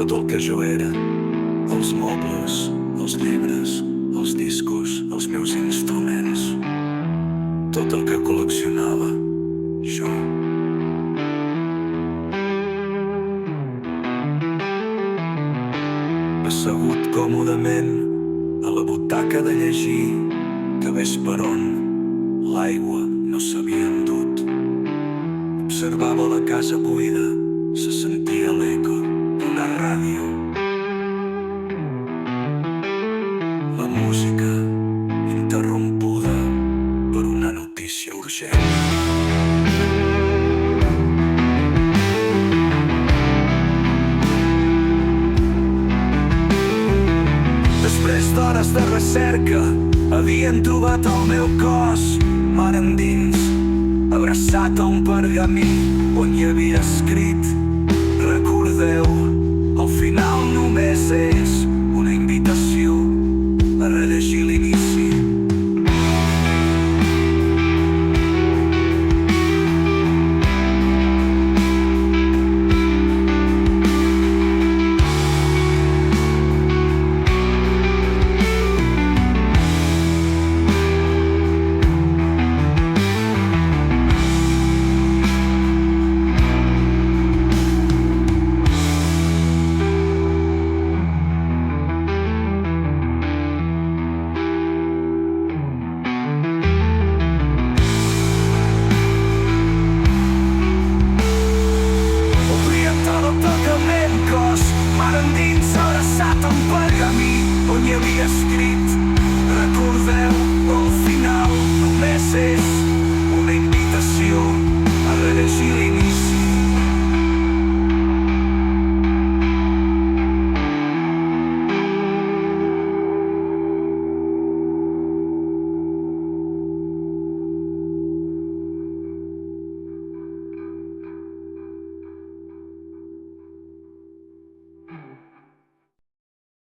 tot el que jo era. Els mobles, els llibres, els discos, els meus instruments. Tot el que col·leccionava, jo. Assegut còmodament a la butaca de llegir, que ves per on l'aigua no s'havia endut. Observava la casa buida, se sentia l'eco d'una ràdio. La música interrompuda per una notícia urgent. Després d'hores de recerca, havien trobat el meu cos mar endins, abraçat a un pergamí on hi havia escrit: recordeu, al final només és una invitació a rellegir l'inici. Mar endins, abraçat a un pergamí on hi havia escrit: recordeu, al final només és una invitació